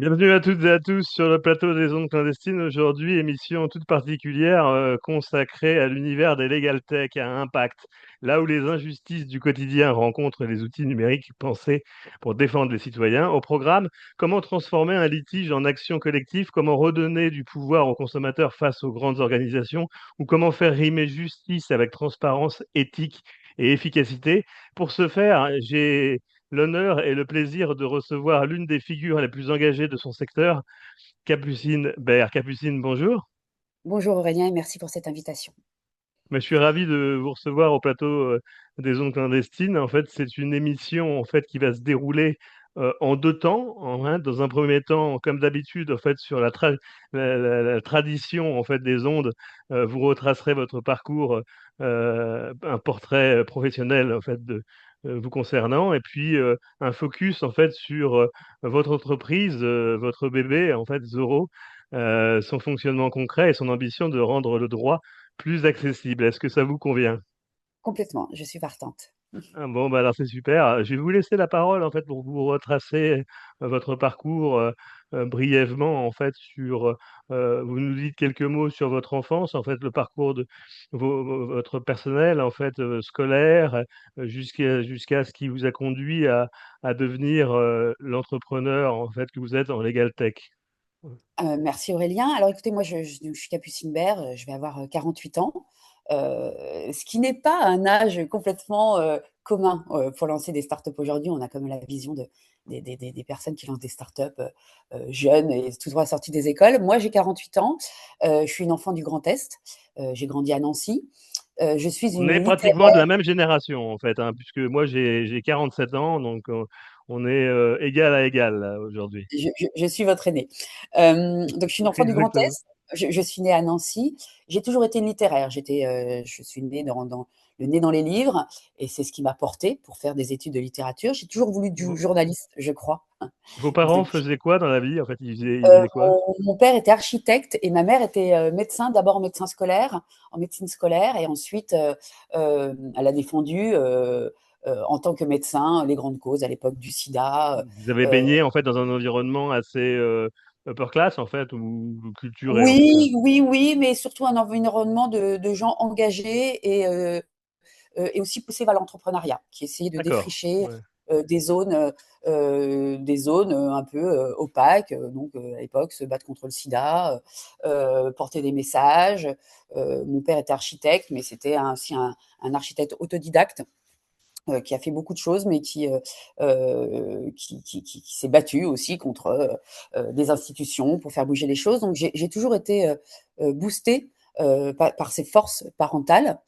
Bienvenue à toutes et à tous sur le plateau des Ondes clandestines. Aujourd'hui, émission toute particulière consacrée à l'univers des Legal Tech à impact, là où les injustices du quotidien rencontrent les outils numériques pensés pour défendre les citoyens. Au programme, comment transformer un litige en action collective, comment redonner du pouvoir aux consommateurs face aux grandes organisations, ou comment faire rimer justice avec transparence, éthique et efficacité. Pour ce faire, j'ai l'honneur et le plaisir de recevoir l'une des figures les plus engagées de son secteur, Capucine Bert. Capucine, bonjour. Bonjour Aurélien et merci pour cette invitation. Mais je suis ravi de vous recevoir au plateau des Ondes clandestines. En fait, c'est une émission qui va se dérouler en deux temps. Dans un premier temps, comme d'habitude, sur la tradition des ondes, vous retracerez votre parcours, un portrait professionnel vous concernant, et puis un focus sur votre entreprise, votre bébé, Zoro, son fonctionnement concret et son ambition de rendre le droit plus accessible. Est-ce que ça vous convient? Complètement, je suis partante. Ah bon, bah alors c'est super. Je vais vous laisser la parole pour vous retracer votre parcours brièvement vous nous dites quelques mots sur votre enfance, le parcours de votre personnel scolaire jusqu'à ce qui vous a conduit à devenir l'entrepreneur que vous êtes en Legal Tech. Merci Aurélien. Alors écoutez, moi je suis Capucine Bert, je vais avoir 48 ans, ce qui n'est pas un âge complètement commun pour lancer des startups aujourd'hui. On a comme la vision des personnes qui lancent des startups jeunes et tout droit sorties des écoles. Moi j'ai 48 ans, je suis une enfant du Grand Est, j'ai grandi à Nancy. Je suis On une est littéraire. pratiquement de la même génération, puisque moi j'ai 47 ans, donc on est égal à égal là, aujourd'hui. Je suis votre aînée. Donc je suis une enfant du Grand Exactement. Est. Je suis née à Nancy. J'ai toujours été littéraire. Je suis née le nez dans les livres, et c'est ce qui m'a portée pour faire des études de littérature. J'ai toujours voulu du Vos, journaliste, je crois, vos parents depuis. faisaient quoi dans la vie? Ils faisaient quoi? Mon père était architecte et ma mère était médecin, d'abord médecin scolaire, en médecine scolaire, et ensuite elle a défendu en tant que médecin les grandes causes à l'époque du sida. Vous avez euh, baigné dans un environnement assez upper class ou culturé en tout cas. Oui, oui, oui, mais surtout un environnement de gens engagés et aussi poussés vers l'entrepreneuriat, qui essayaient de D'accord. défricher Ouais. des zones un peu opaques. Donc, à l'époque, se battre contre le sida, porter des messages. Mon père était architecte, mais c'était aussi un architecte autodidacte qui a fait beaucoup de choses, mais qui s'est battu aussi contre des institutions pour faire bouger les choses. Donc j'ai toujours été boostée par ses forces parentales.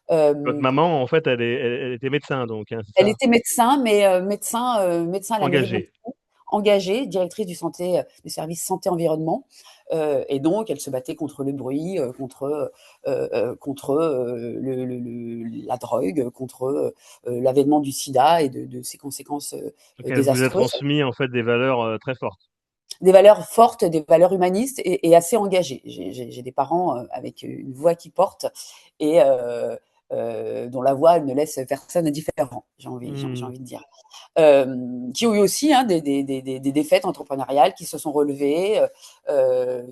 Votre Euh, maman, elle était médecin, donc, hein, c'est Elle ça? était médecin, mais médecin à la mairie de Engagée. Montsou, engagée, directrice du service santé-environnement. Et donc, elle se battait contre le bruit, contre la drogue, contre l'avènement du sida et de ses conséquences Donc elle vous a désastreuses. transmis des valeurs très fortes. Des valeurs fortes, des valeurs humanistes et assez engagées. J'ai des parents avec une voix qui porte et dont la voix ne laisse personne indifférent, j'ai Hmm. envie de dire. Qui ont eu aussi hein, des défaites entrepreneuriales, qui se sont relevées,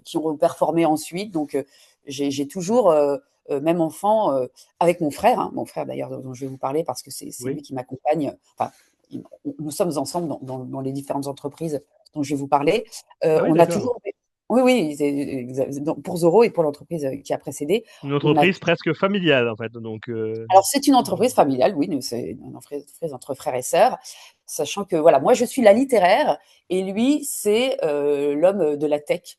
qui ont performé ensuite. Donc, j'ai toujours, même enfant, avec mon frère d'ailleurs, dont je vais vous parler, parce que c'est Oui. lui qui m'accompagne. Enfin, nous sommes ensemble dans les différentes entreprises dont je vais vous parler. Ah oui, On a d'accord. toujours. Oui, oui, pour Zoro et pour l'entreprise qui a précédé, Une on a. entreprise presque familiale, donc. Alors, c'est une entreprise familiale, oui, nous, c'est une entreprise entre frères et sœurs, sachant que, voilà, moi, je suis la littéraire et lui, c'est l'homme de la tech.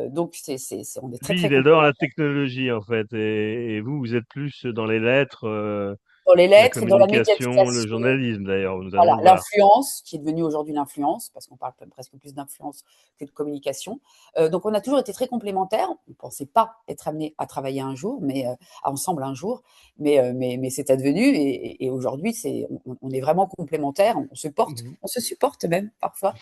Donc, on est très, Lui, très il adore la complémentaires. technologie, et vous, vous êtes plus dans les lettres, Dans les la lettres, dans la communication, le médiatisation, journalisme, d'ailleurs, nous allons voilà, le voir. l'influence, qui est devenue aujourd'hui l'influence, parce qu'on parle presque plus d'influence que de communication. Donc, on a toujours été très complémentaires. On ne pensait pas être amenés à travailler un jour, mais ensemble un jour, mais c'est advenu. Et aujourd'hui, on est vraiment complémentaires. Mhm. On se supporte même parfois,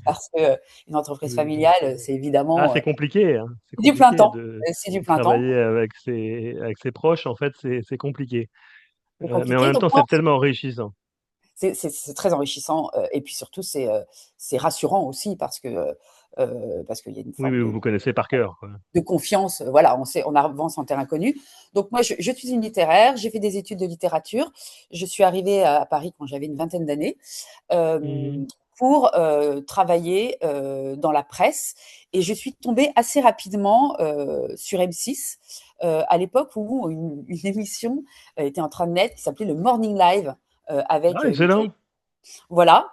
parce que une entreprise Euh, familiale, c'est Ah, évidemment c'est compliqué, hein. C'est du plein compliqué temps. de C'est du plein temps. travailler avec ses proches, c'est compliqué. C'est Mais en compliqué. même Donc temps, moi, c'est tellement enrichissant. c'est très enrichissant, et puis surtout c'est rassurant aussi parce qu'il y a une Oui, forme mais vous connaissez par cœur, quoi. de confiance. Voilà, on avance en terrain connu. Donc moi, je suis une littéraire, j'ai fait des études de littérature. Je suis arrivée à Paris quand j'avais une vingtaine d'années, Mhm. pour travailler dans la presse. Et je suis tombée assez rapidement sur M6, à l'époque où une émission était en train de naître qui s'appelait le Morning Live, avec Ah, Michael. excellent. Voilà.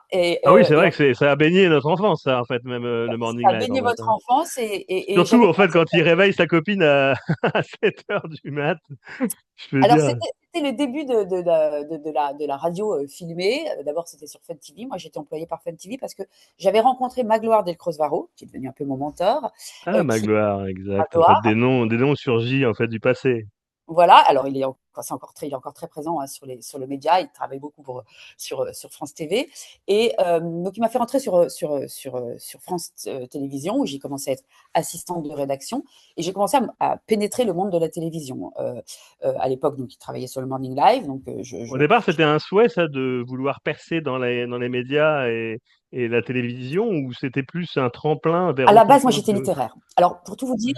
Ah oui, c'est Et vrai que ça a baigné notre enfance, ça, en fait, même le Morning ça a Live, en baigné fait, votre hein. enfance et Surtout, j'avais en fait, quand il réveille sa copine à, à 7 heures du mat, je peux Alors, dire. c'était le début de la radio filmée. D'abord, c'était sur Fun TV. Moi, j'étais employée par Fun TV parce que j'avais rencontré Magloire Delcros-Varro, qui est devenu un peu mon mentor, Ah, qui Magloire, exact. En fait, Magloire, des noms surgis, en fait, du passé. voilà. Alors, il est encore très présent hein, sur le média. Il travaille beaucoup sur France TV. Et donc, il m'a fait rentrer sur France Télévisions, où j'ai commencé à être assistante de rédaction. Et j'ai commencé à pénétrer le monde de la télévision. À l'époque, donc, il travaillait sur le Morning Live. Donc, Au départ, c'était un souhait, ça, de vouloir percer dans les médias et la télévision, ou c'était plus un tremplin vers à la autre base, moi, chose j'étais littéraire. Alors, pour tout vous dire,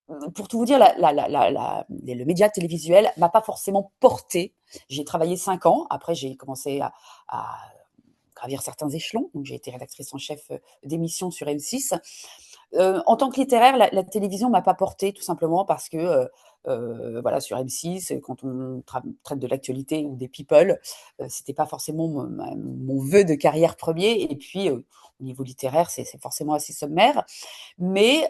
le média télévisuel m'a pas forcément porté. J'ai travaillé 5 ans. Après, j'ai commencé à gravir certains échelons. Donc, j'ai été rédactrice en chef d'émission sur M6. En tant que littéraire, la télévision m'a pas porté tout simplement parce que voilà, sur M6, quand on traite de l'actualité ou des people, c'était pas forcément mon vœu de carrière premier. Et puis, au niveau littéraire, c'est forcément assez sommaire. Mais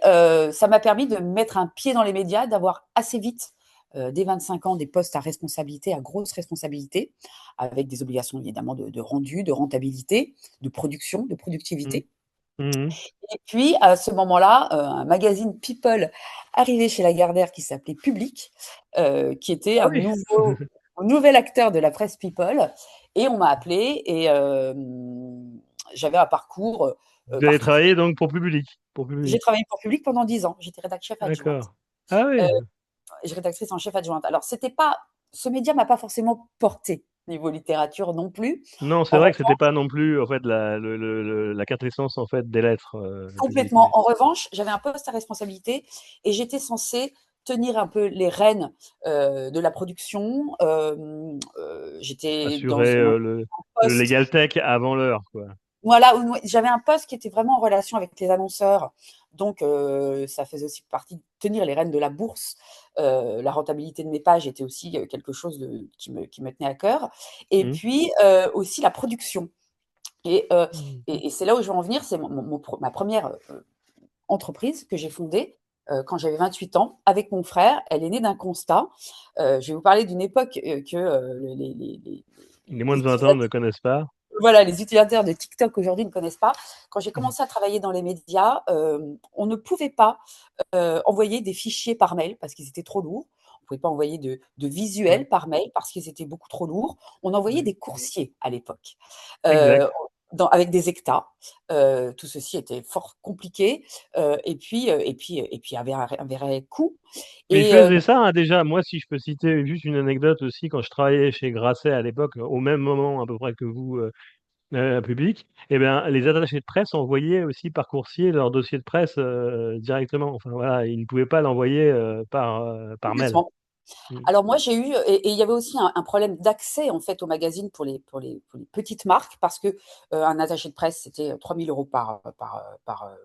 ça m'a permis de mettre un pied dans les médias, d'avoir assez vite, dès 25 ans, des postes à responsabilité, à grosse responsabilité, avec des obligations évidemment de rendu, de rentabilité, de production, de Mhm. productivité. Mhm. Et puis, à ce moment-là, un magazine People arrivait chez Lagardère qui s'appelait Public, qui était Ah oui, un nouvel acteur de la presse People. Et on m'a appelé et j'avais un parcours vous avez particulier. travaillé donc pour Public, pour J'ai Public. travaillé pour Public pendant 10 ans. J'étais rédactrice chef adjointe. D'accord. Ah Euh, oui. rédactrice en chef adjointe. Alors, c'était pas, ce média m'a pas forcément porté niveau littérature non plus. Non, c'est En vrai que revanche, c'était pas non plus, en fait, la quintessence, en fait, des lettres, Public, complètement. oui. En revanche, j'avais un poste à responsabilité et j'étais censée tenir un peu les rênes de la production. J'étais dans Assurer un le poste, Legal Tech avant l'heure, quoi. voilà, où j'avais un poste qui était vraiment en relation avec les annonceurs. Donc, ça faisait aussi partie de tenir les rênes de la bourse. La rentabilité de mes pages était aussi quelque chose qui me tenait à cœur. Et Mhm. puis, aussi la production. Et, euh, Mhm. et c'est là où je veux en venir, c'est ma première entreprise que j'ai fondée quand j'avais 28 ans avec mon frère. Elle est née d'un constat. Je vais vous parler d'une époque que Les moins les de 20 ans ne utilisateurs, connaissent pas. voilà, les utilisateurs de TikTok aujourd'hui ne connaissent pas. Quand j'ai Mhm. commencé à travailler dans les médias, on ne pouvait pas envoyer des fichiers par mail parce qu'ils étaient trop lourds. On ne pouvait pas envoyer de Mhm. visuels par mail parce qu'ils étaient beaucoup trop lourds. On envoyait Ouais. des coursiers à l'époque, Exact. euh, avec des hectas. Tout ceci était fort compliqué et puis avait un vrai coût. Mais ils Et faisaient ça, hein, déjà. Moi, si je peux citer juste une anecdote aussi, quand je travaillais chez Grasset à l'époque, au même moment à peu près que vous, Public, eh bien, les attachés de presse envoyaient aussi par coursier leur dossier de presse directement. Enfin voilà, ils ne pouvaient pas l'envoyer par mail. complètement. Mm. Alors moi j'ai eu et il y avait aussi un problème d'accès en fait au magazine pour les petites marques parce que un attaché de presse c'était 3 000 € par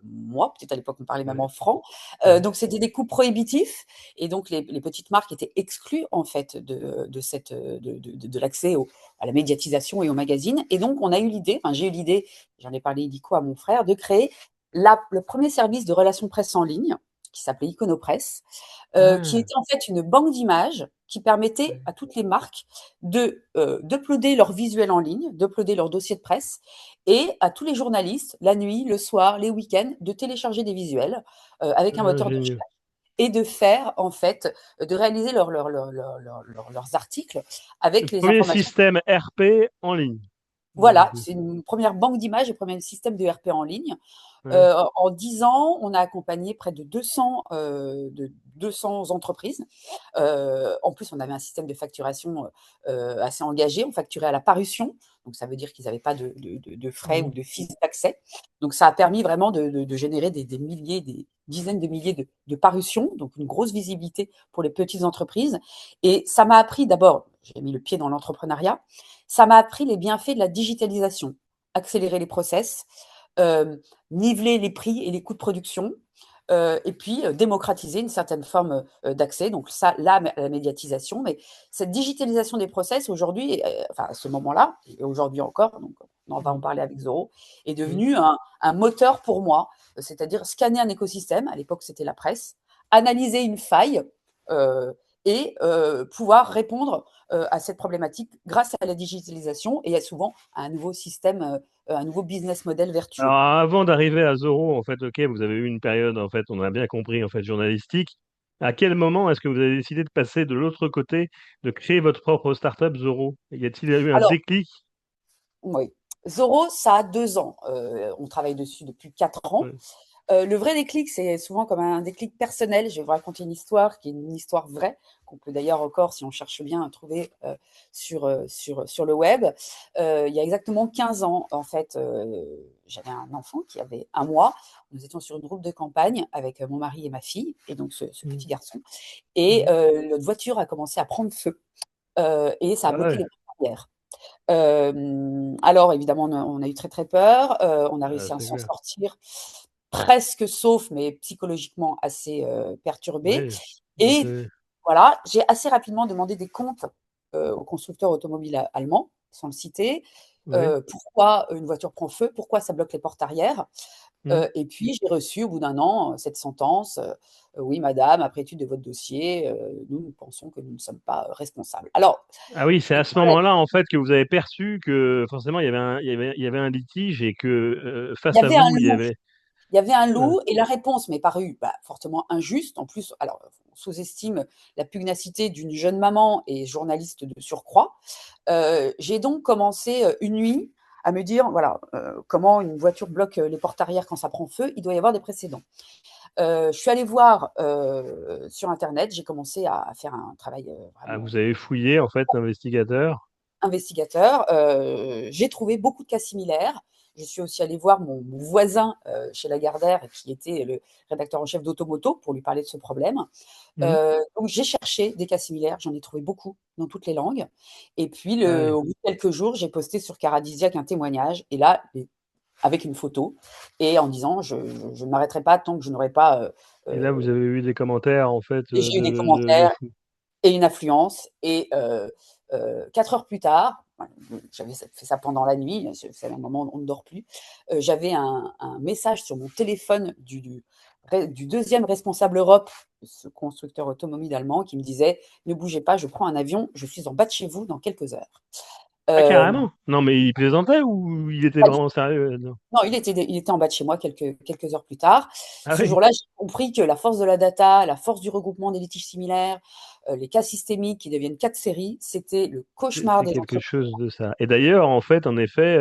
mois, peut-être à l'époque on parlait même Ouais. en francs. Ouais. Donc c'était des coûts prohibitifs et donc les petites marques étaient exclues en fait de l'accès à la médiatisation et au magazine. Et donc on a eu l'idée, enfin j'ai eu l'idée, j'en ai parlé illico à mon frère, de créer le premier service de relations presse en ligne qui s'appelait Iconopresse, qui Ah, était en fait une banque d'images qui permettait ouais. à toutes les marques d'uploader leurs visuels en ligne, d'uploader leur dossier de presse, et à tous les journalistes, la nuit, le soir, les week-ends, de télécharger des visuels avec un Ah, moteur de génial. recherche et de faire, en fait, de réaliser leurs articles Le avec les premier informations. système RP en ligne. Voilà, c'est une première banque d'images et premier système de RP en ligne. Ouais. En 10 ans, on a accompagné près de 200 entreprises. En plus, on avait un système de facturation assez engagé. On facturait à la parution, donc ça veut dire qu'ils n'avaient pas de frais ou Mhm. de fees d'accès. Donc ça a permis vraiment de générer des milliers, des dizaines de milliers de parutions, donc une grosse visibilité pour les petites entreprises. Et ça m'a appris d'abord, j'ai mis le pied dans l'entrepreneuriat, ça m'a appris les bienfaits de la digitalisation, accélérer les process, euh, niveler les prix et les coûts de production, et puis démocratiser une certaine forme d'accès. Donc ça, la médiatisation, mais cette digitalisation des process aujourd'hui, enfin à ce moment-là, et aujourd'hui encore, donc on va en Mhm. parler avec Zoro, est Mhm. devenu un moteur pour moi, c'est-à-dire scanner un écosystème, à l'époque c'était la presse, analyser une faille euh, et pouvoir répondre à cette problématique grâce à la digitalisation et souvent à un nouveau système, un nouveau business model Alors, vertueux. avant d'arriver à Zoro, en fait, ok, vous avez eu une période, en fait, on a bien compris, en fait, journalistique. À quel moment est-ce que vous avez décidé de passer de l'autre côté, de créer votre propre startup Zoro? Y a-t-il eu un Alors, déclic? oui. Zoro, ça a 2 ans. On travaille dessus depuis 4 ans. Ouais. Le vrai déclic, c'est souvent comme un déclic personnel. Je vais vous raconter une histoire qui est une histoire vraie, qu'on peut d'ailleurs encore, si on cherche bien, trouver sur le web. Il y a exactement 15 ans, en fait, j'avais un enfant qui avait 1 mois. Nous étions sur une route de campagne avec mon mari et ma fille, et donc ce Mhm. petit garçon. Et Mhm. notre voiture a commencé à prendre feu. Et ça a Ah bloqué ouais, les portières. Alors évidemment, on a eu très, très peur, on a ah, réussi à c'est s'en clair. sortir presque sauf, mais psychologiquement assez, perturbé. Oui, Et c'est- voilà, j'ai assez rapidement demandé des comptes, au constructeur automobile allemand, sans le citer. oui. Pourquoi une voiture prend feu? Pourquoi ça bloque les portes arrière? Mhm. Et puis j'ai reçu au bout d'un an, cette sentence, «Oui madame, après étude de votre dossier, nous pensons que nous ne sommes pas, responsables». Alors, Ah oui, c'est le à ce problème, moment-là, en fait, que vous avez perçu que forcément, il y avait un litige et que il y face à avait un vous, il y loup. avait. Il y avait un Ouais. loup et la réponse m'est parue, fortement injuste. En plus, alors, on sous-estime la pugnacité d'une jeune maman et journaliste de surcroît. J'ai donc commencé, une nuit à me dire: «Voilà, comment une voiture bloque, les portes arrière quand ça prend feu? Il doit y avoir des précédents». Je suis allée voir, sur internet, j'ai commencé à faire un travail, Ah, vraiment vous avez fouillé, en fait, investigateur. investigateur. J'ai trouvé beaucoup de cas similaires. Je suis aussi allée voir mon voisin chez Lagardère, qui était le rédacteur en chef d'Automoto, pour lui parler de ce problème. Mhm. Donc j'ai cherché des cas similaires, j'en ai trouvé beaucoup dans toutes les langues. Et puis Ah ouais. au bout de quelques jours, j'ai posté sur Caradisiac un témoignage, et là, avec une photo, et en disant je ne m'arrêterai pas tant que je n'aurai pas. Et là, vous Euh, avez eu des commentaires, en fait, et j'ai eu des de commentaires fou. et une affluence. Et 4 heures plus tard, j'avais fait ça pendant la nuit, c'est un moment où on ne dort plus, j'avais un message sur mon téléphone du deuxième responsable Europe, ce constructeur automobile allemand, qui me disait: «Ne bougez pas, je prends un avion, je suis en bas de chez vous dans quelques heures». Ah, Euh, carrément. Non, mais il plaisantait ou il était Pas du vraiment sérieux là-dedans? Non, il était en bas de chez moi quelques heures plus tard. Ah Ce oui, jour-là, j'ai compris que la force de la data, la force du regroupement des litiges similaires, les cas systémiques qui deviennent cas de série, c'était le cauchemar c'est des quelque entreprises. chose de ça. Et d'ailleurs, en fait, en effet,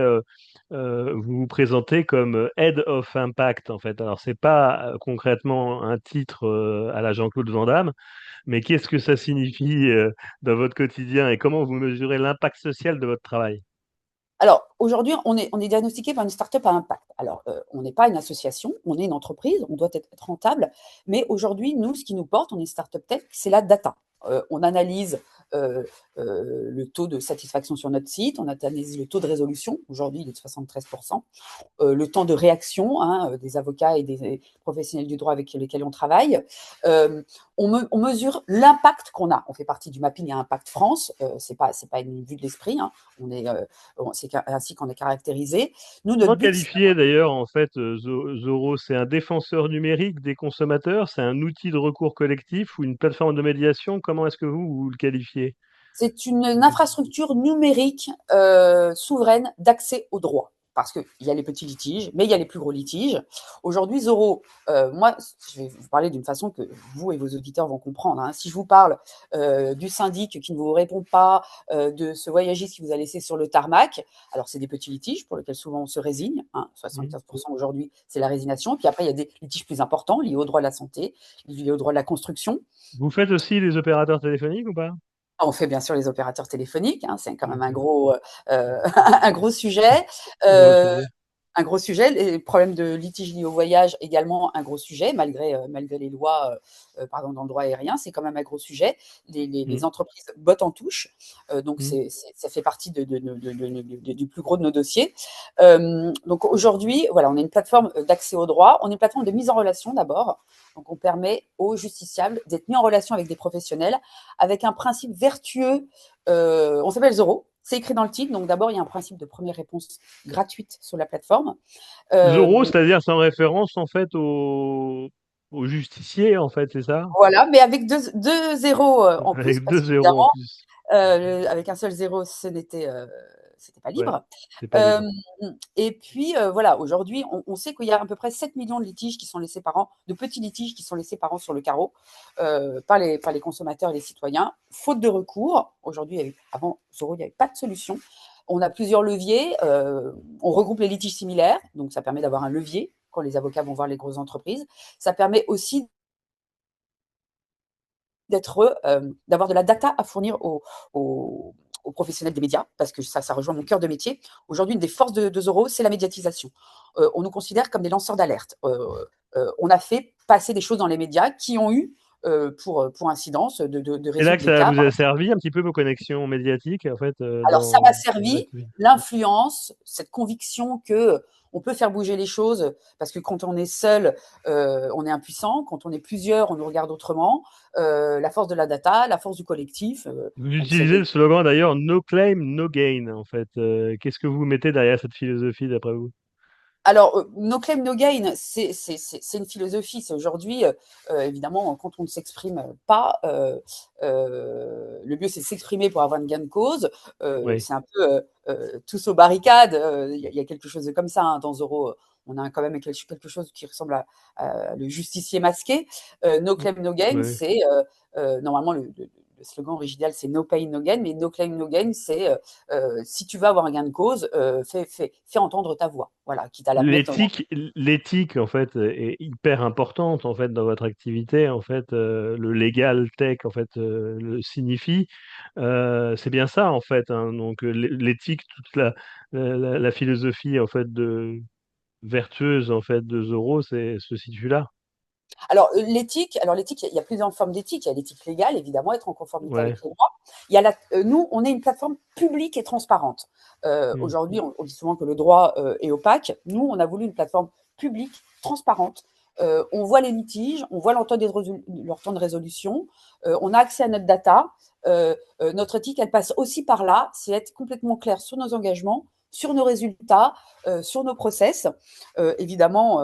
vous vous présentez comme Head of Impact, en fait. Alors, c'est pas concrètement un titre à la Jean-Claude Van Damme, mais qu'est-ce que ça signifie dans votre quotidien et comment vous mesurez l'impact social de votre travail? Alors, aujourd'hui, on est diagnostiqué par une start-up à impact. Alors, on n'est pas une association, on est une entreprise, on doit être rentable, mais aujourd'hui, nous, ce qui nous porte, on est une start-up tech, c'est la data. On analyse euh, le taux de satisfaction sur notre site, on analyse le taux de résolution, aujourd'hui il est de 73%, le temps de réaction, hein, des avocats et des professionnels du droit avec lesquels on travaille. On mesure l'impact qu'on a. On fait partie du mapping à Impact France. C'est pas une vue de l'esprit, hein. C'est ainsi qu'on est caractérisé. Nous, notre Comment but, c'est qualifier d'ailleurs, en fait, Zoro, c'est un défenseur numérique des consommateurs, c'est un outil de recours collectif ou une plateforme de médiation? Comment est-ce que vous le qualifiez? une infrastructure numérique souveraine d'accès au droit. parce qu'il y a les petits litiges, mais il y a les plus gros litiges. Aujourd'hui, Zoro, moi, je vais vous parler d'une façon que vous et vos auditeurs vont comprendre, hein. Si je vous parle du syndic qui ne vous répond pas, de ce voyagiste qui vous a laissé sur le tarmac, alors c'est des petits litiges pour lesquels souvent on se résigne, hein, Mmh. 75% aujourd'hui, c'est la résignation. Puis après, il y a des litiges plus importants liés au droit de la santé, liés au droit de la construction. Vous faites aussi les opérateurs téléphoniques ou pas? On fait bien sûr les opérateurs téléphoniques, hein, c'est quand même un OK. gros, un gros sujet. Gros Heu, sujet. un gros sujet. Les problèmes de litige liés au voyage, également un gros sujet, malgré les lois, pardon, dans le droit aérien, c'est quand même un gros sujet. Les Mmh. entreprises bottent en touche, donc Mmh. ça fait partie du plus gros de nos dossiers. Donc aujourd'hui, voilà, on est une plateforme d'accès au droit, on est une plateforme de mise en relation d'abord. Donc on permet aux justiciables d'être mis en relation avec des professionnels avec un principe vertueux. On s'appelle Zoro. C'est écrit dans le titre. Donc d'abord, il y a un principe de première réponse gratuite sur la plateforme. Zoro, Euh, c'est-à-dire sans référence en fait au justicier, en fait, c'est ça? voilà, mais avec deux zéros en plus, Avec parce 2 zéros en qu'évidemment, plus. avec un seul zéro, c'était pas Ouais, libre. c'est pas Euh, libre. et puis voilà, aujourd'hui, on sait qu'il y a à peu près 7 millions de litiges qui sont laissés par an, de petits litiges qui sont laissés par an sur le carreau par les consommateurs et les citoyens, faute de recours. Aujourd'hui, avant Zoro, il n'y avait pas de solution. On a plusieurs leviers. On regroupe les litiges similaires, donc ça permet d'avoir un levier quand les avocats vont voir les grosses entreprises. Ça permet aussi d'avoir de la data à fournir aux professionnels des médias, parce que ça rejoint mon cœur de métier. Aujourd'hui, une des forces de Zoro, c'est la médiatisation. On nous considère comme des lanceurs d'alerte. On a fait passer des choses dans les médias qui ont eu, pour incidence, de C'est là résoudre que des ça cas. vous a servi un petit peu vos connexions médiatiques, en fait, Alors, ça m'a dans votre servi activité? l'influence, cette conviction que on peut faire bouger les choses, parce que quand on est seul, on est impuissant. Quand on est plusieurs, on nous regarde autrement. La force de la data, la force du collectif, Vous même s'il y a utilisez des le slogan d'ailleurs "No claim, no gain", en fait. Qu'est-ce que vous mettez derrière cette philosophie, d'après vous? Alors, no claim, no gain, c'est une philosophie. C'est aujourd'hui, évidemment, quand on ne s'exprime pas, le mieux, c'est de s'exprimer pour avoir une gain de cause. Oui. C'est un peu tous aux barricades. Il y a quelque chose de comme ça, hein, dans Zoro. On a quand même quelque chose qui ressemble à le justicier masqué. No Mmh. claim, no gain, Oui. c'est normalement le slogan original, c'est no pain, no gain, mais no claim, no gain, c'est si tu veux avoir un gain de cause, fais entendre ta voix. Voilà, quitte à la mettre dans. L'éthique, en fait, est hyper importante, en fait, dans votre activité. En fait, le legal tech, en fait, le signifie. C'est bien ça, en fait, hein. Donc, l'éthique, toute la philosophie, en fait, vertueuse, en fait, de Zoro, se situe là. L'éthique, il y a plusieurs formes d'éthique. Il y a l'éthique légale, évidemment, être en conformité Ouais. avec les droits. Nous, on est une plateforme publique et transparente. Mm. Aujourd'hui, on dit souvent que le droit est opaque. Nous, on a voulu une plateforme publique, transparente. On voit les litiges, on voit leur temps de résolution, on a accès à notre data. Notre éthique, elle passe aussi par là, c'est être complètement clair sur nos engagements, sur nos résultats, sur nos process. Évidemment,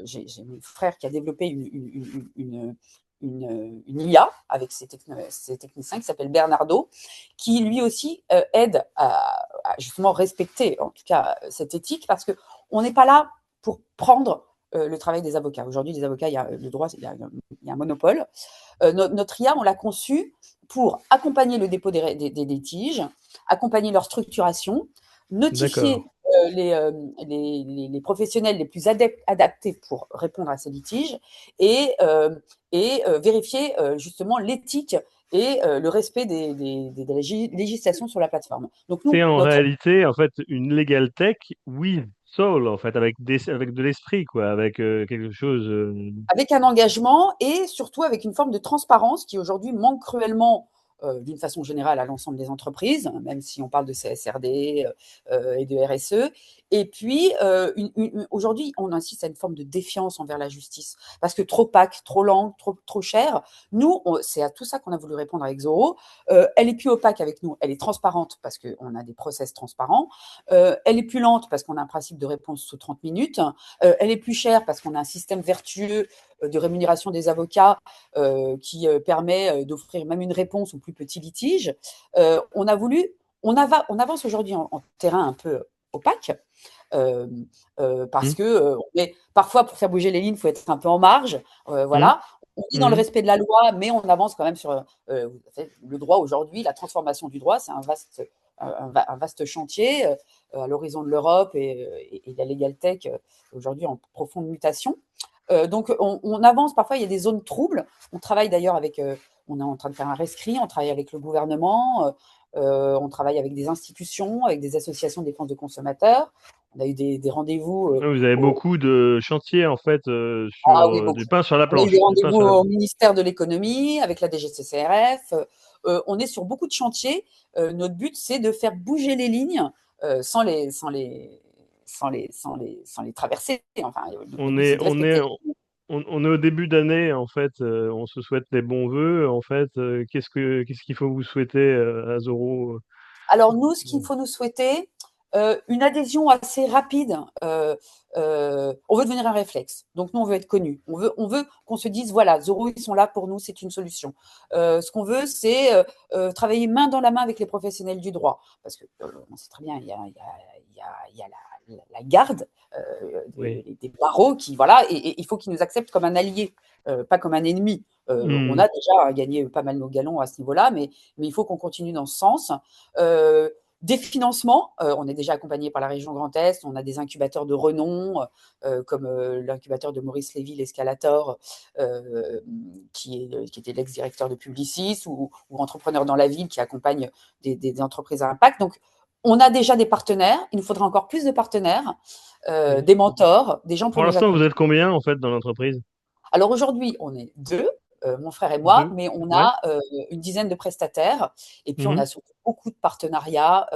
j'ai mon frère qui a développé une IA avec ses techniciens qui s'appelle Bernardo, qui lui aussi aide à justement respecter en tout cas cette éthique parce qu'on n'est pas là pour prendre le travail des avocats. Aujourd'hui, les avocats, il y a le droit, il y a un monopole. Notre IA, on l'a conçu pour accompagner le dépôt des litiges, accompagner leur structuration, D'accord. notifier les professionnels les plus adaptés pour répondre à ces litiges et vérifier justement l'éthique et le respect des législations sur la plateforme. Donc C'est nous, en notre réalité, en fait, une legal tech with soul, en fait, avec de l'esprit, quoi, avec quelque chose. avec un engagement et surtout avec une forme de transparence qui aujourd'hui manque cruellement d'une façon générale à l'ensemble des entreprises, même si on parle de CSRD et de RSE. Et puis, aujourd'hui, on insiste à une forme de défiance envers la justice, parce que trop opaque, trop lent, trop cher. Nous, c'est à tout ça qu'on a voulu répondre avec Zoro. Elle est plus opaque avec nous, elle est transparente, parce qu'on a des process transparents. Elle est plus lente, parce qu'on a un principe de réponse sous 30 minutes. Elle est plus chère, parce qu'on a un système vertueux de rémunération des avocats qui permet d'offrir même une réponse aux plus petits litiges. On avance aujourd'hui en terrain un peu opaque. euh, parce Mmh. que mais parfois, pour faire bouger les lignes, il faut être un peu en marge. Mmh. Voilà. On est dans le Mmh. respect de la loi, mais on avance quand même sur le droit aujourd'hui, la transformation du droit, c'est un vaste chantier à l'horizon de l'Europe et de la Legal Tech aujourd'hui en profonde mutation. Donc on avance, parfois il y a des zones troubles. On travaille d'ailleurs avec, on est en train de faire un rescrit, on travaille avec le gouvernement, on travaille avec des institutions, avec des associations de défense de consommateurs. On a eu des rendez-vous Ah, vous avez au... beaucoup de chantiers en fait Ah sur oui, beaucoup. du pain sur la On a eu des planche, du pain rendez-vous sur la. au ministère de l'économie, avec la DGCCRF. On est sur beaucoup de chantiers. Notre but, c'est de faire bouger les lignes sans les traverser. Enfin, notre On but, c'est est de on est respecter. on est au début d'année en fait. On se souhaite les bons vœux en fait. Qu'est-ce qu'il faut vous souhaiter à Zoro? Alors nous, ce qu'il faut nous souhaiter, une adhésion assez rapide. On veut devenir un réflexe. Donc nous, on veut être connu. On veut qu'on se dise, voilà, Zoro, ils sont là pour nous, c'est une solution. Ce qu'on veut, c'est travailler main dans la main avec les professionnels du droit. Parce que on sait très bien, il y a la garde Oui. des barreaux qui, voilà, et il faut qu'ils nous acceptent comme un allié, pas comme un ennemi. On Mmh. a déjà gagné pas mal nos galons à ce niveau-là, mais il faut qu'on continue dans ce sens. Euh, des financements, on est déjà accompagné par la région Grand Est, on a des incubateurs de renom, comme l'incubateur de Maurice Lévy, l'escalator, qui était l'ex-directeur de Publicis, ou Entrepreneurs dans la ville, qui accompagne des entreprises à impact. Donc, on a déjà des partenaires, il nous faudra encore plus de partenaires, Oui. des mentors, des gens Pour pour nous l'instant, vous accompagner. êtes combien en fait dans l'entreprise? Alors aujourd'hui, on est deux, mon frère et moi, Deux? mais on Ouais. a une dizaine de prestataires. Et puis, on Mhm. a surtout beaucoup de partenariats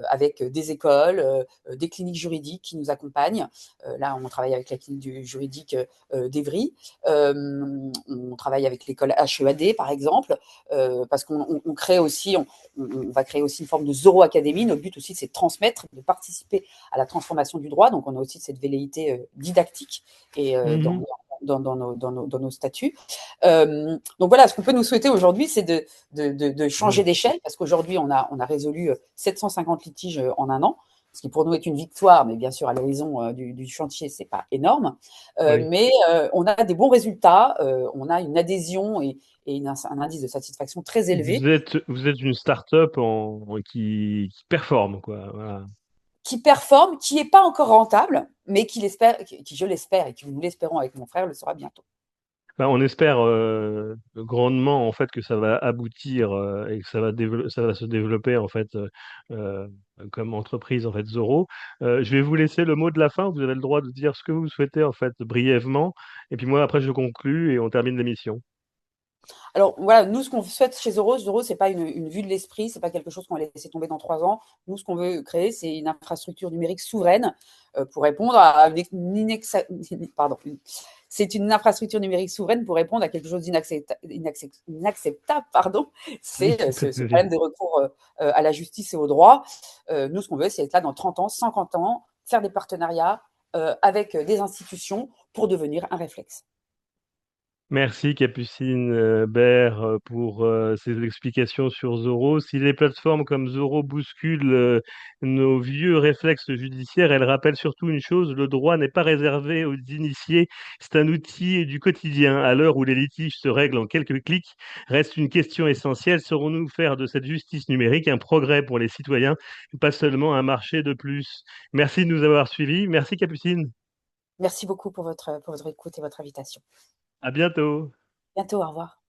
avec des écoles, des cliniques juridiques qui nous accompagnent. Là, on travaille avec la clinique du juridique d'Evry. On travaille avec l'école HEAD, par exemple, parce qu'on crée aussi, on va créer aussi une forme de Zoro Academy. Notre but aussi, c'est de transmettre, de participer à la transformation du droit. Donc, on a aussi cette velléité didactique et Mhm. dans nos statuts. Donc voilà, ce qu'on peut nous souhaiter aujourd'hui, c'est de changer Ouais. d'échelle, parce qu'aujourd'hui, on a résolu 750 litiges en un an, ce qui pour nous est une victoire, mais bien sûr, à l'horizon du chantier, c'est pas énorme. Oui. Mais on a des bons résultats, on a une adhésion et un indice de satisfaction très élevé Vous êtes une start-up qui performe, quoi. Voilà. qui performe, qui n'est pas encore rentable, mais qui je l'espère et qui nous l'espérons avec mon frère, le sera bientôt. Ben, on espère grandement en fait que ça va aboutir et que ça va se développer en fait euh, comme entreprise en fait Zoro. Je vais vous laisser le mot de la fin. Vous avez le droit de dire ce que vous souhaitez en fait brièvement. Et puis moi après je conclus et on termine l'émission. Alors voilà, nous, ce qu'on souhaite chez Zoro, c'est pas une vue de l'esprit, c'est pas quelque chose qu'on va laisser tomber dans 3 ans. Nous, ce qu'on veut créer, c'est une infrastructure numérique souveraine pour répondre à pardon, c'est une infrastructure numérique souveraine pour répondre à quelque chose d'inacceptable, pardon. Oui, C'est pas de ce souci. problème des recours à la justice et au droit. Nous, ce qu'on veut, c'est être là dans 30 ans, 50 ans, faire des partenariats avec des institutions pour devenir un réflexe. Merci Capucine Bert pour ces explications sur Zoro. Si les plateformes comme Zoro bousculent nos vieux réflexes judiciaires, elles rappellent surtout une chose, le droit n'est pas réservé aux initiés, c'est un outil du quotidien. À l'heure où les litiges se règlent en quelques clics, reste une question essentielle, saurons-nous faire de cette justice numérique un progrès pour les citoyens, pas seulement un marché de plus? Merci de nous avoir suivis. Merci Capucine. Merci beaucoup pour votre écoute et votre invitation. À bientôt. Bientôt, au revoir.